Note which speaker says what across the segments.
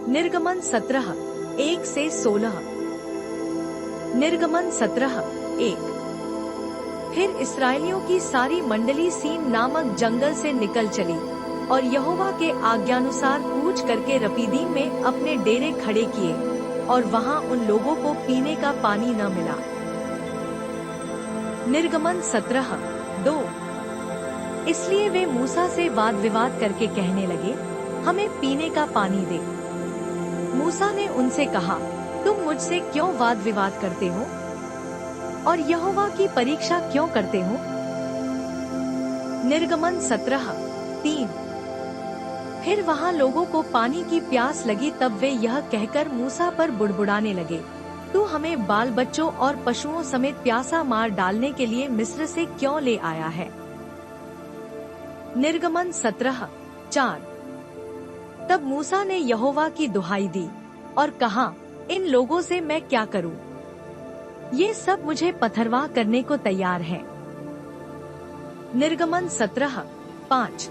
Speaker 1: निर्गमन 17:1-16। निर्गमन 17:1। फिर इस्राएलियों की सारी मंडली सीन नामक जंगल से निकल चली और यहोवा के आज्ञानुसार कूच करके रपीदीम में अपने डेरे खड़े किए, और वहां उन लोगों को पीने का पानी न मिला। निर्गमन 17:2। इसलिए वे मूसा से वाद विवाद करके कहने लगे, हमें पीने का पानी दे। मूसा ने उनसे कहा, तुम मुझसे क्यों वाद विवाद करते हो और यहोवा की परीक्षा क्यों करते हो? निर्गमन 17:3। फिर वहां लोगों को पानी की प्यास लगी, तब वे यह कहकर मूसा पर बुड़बुड़ाने लगे, तू हमें बाल बच्चों और पशुओं समेत प्यासा मार डालने के लिए मिस्र से क्यों ले आया है? निर्गमन 17:4। तब मूसा ने यहोवा की दुहाई दी और कहा, इन लोगों से मैं क्या करूं? ये सब मुझे पथरवाह करने को तैयार हैं। निर्गमन 17:5।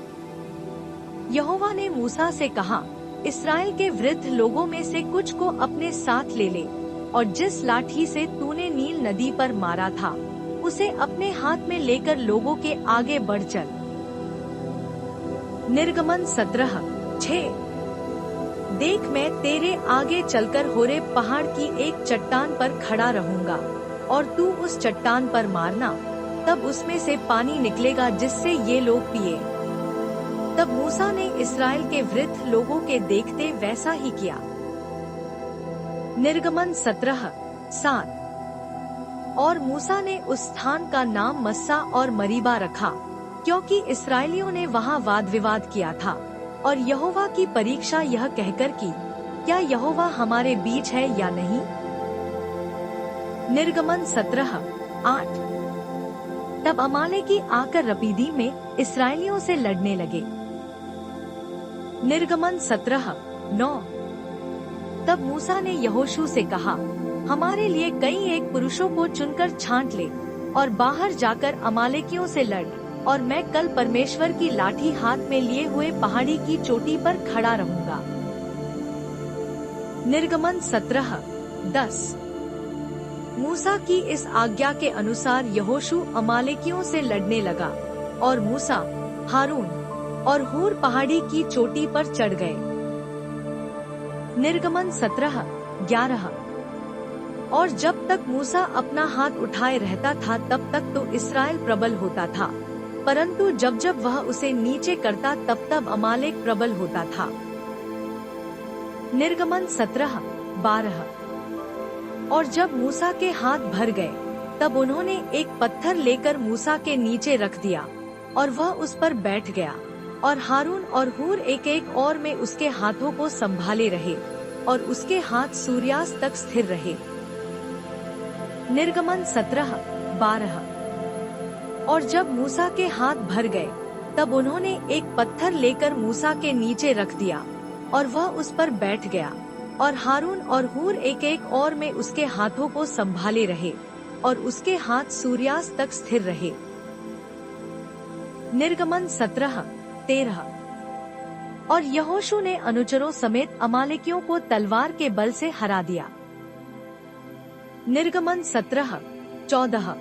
Speaker 1: यहोवा ने मूसा से कहा, इस्राएल के वृद्ध लोगों में से कुछ को अपने साथ ले ले, और जिस लाठी से तूने नील नदी पर मारा था उसे अपने हाथ में लेकर लोगों के आगे बढ़ चल। निर्गमन 17:6। देख, मैं तेरे आगे चलकर होरेब पहाड़ की एक चट्टान पर खड़ा रहूंगा, और तू उस चट्टान पर मारना, तब उसमें से पानी निकलेगा जिससे ये लोग पिए। तब मूसा ने इस्राएल के वृद्ध लोगों के देखते वैसा ही किया। निर्गमन 17:7। और मूसा ने उस स्थान का नाम मस्सा और मरीबा रखा, क्योंकि इस्राएलियों ने वहां वाद विवाद किया था और यहोवा की परीक्षा यह कहकर की, क्या यहोवा हमारे बीच है या नहीं? निर्गमन 17:8। तब अमालेकी आकर रपीदीम में इस्राएलियों से लड़ने लगे। निर्गमन 17:9। तब मूसा ने यहोशू से कहा, हमारे लिए कई एक पुरुषों को चुनकर छांट ले और बाहर जाकर अमालेकियों से लड़, और मैं कल परमेश्वर की लाठी हाथ में लिए हुए पहाड़ी की चोटी पर खड़ा रहूंगा। निर्गमन 17:10। मूसा की इस आज्ञा के अनुसार यहोशू अमालेकियों से लड़ने लगा, और मूसा, हारून और हूर पहाड़ी की चोटी पर चढ़ गए। निर्गमन 17:11। और जब तक मूसा अपना हाथ उठाए रहता था तब तक तो इस्राएल प्रबल होता था, परंतु जब जब वह उसे नीचे करता तब तब अमालेक प्रबल होता था। निर्गमन 17:12। और जब मूसा के हाथ भर गए तब उन्होंने एक पत्थर लेकर मूसा के नीचे रख दिया, और वह उस पर बैठ गया, और हारून और हूर एक एक और में उसके हाथों को संभाले रहे, और उसके हाथ सूर्यास्त तक स्थिर रहे। निर्गमन 17:12। और जब मूसा के हाथ भर गए तब उन्होंने एक पत्थर लेकर मूसा के नीचे रख दिया, और वह उस पर बैठ गया, और हारून और हूर एक एक और में उसके हाथों को संभाले रहे, और उसके हाथ सूर्यास्त तक स्थिर रहे। निर्गमन 17:13। और यहोशू ने अनुचरों समेत अमालेकियों को तलवार के बल से हरा दिया। निर्गमन 17:14।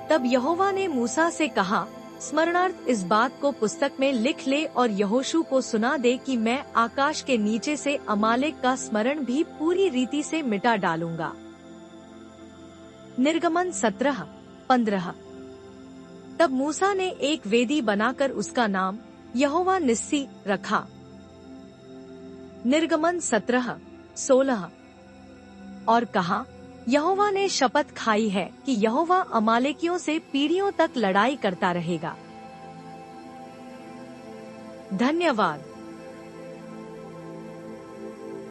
Speaker 1: तब यहोवा ने मूसा से कहा, स्मरणार्थ इस बात को पुस्तक में लिख ले और यहोशू को सुना दे कि मैं आकाश के नीचे से अमालेक का स्मरण भी पूरी रीति से मिटा डालूंगा। निर्गमन 17:15। तब मूसा ने एक वेदी बनाकर उसका नाम यहोवा निस्सी रखा। निर्गमन 17:16। और कहा, यहोवा ने शपथ खाई है कि यहोवा अमालेकियों से पीढ़ियों तक लड़ाई करता रहेगा। धन्यवाद।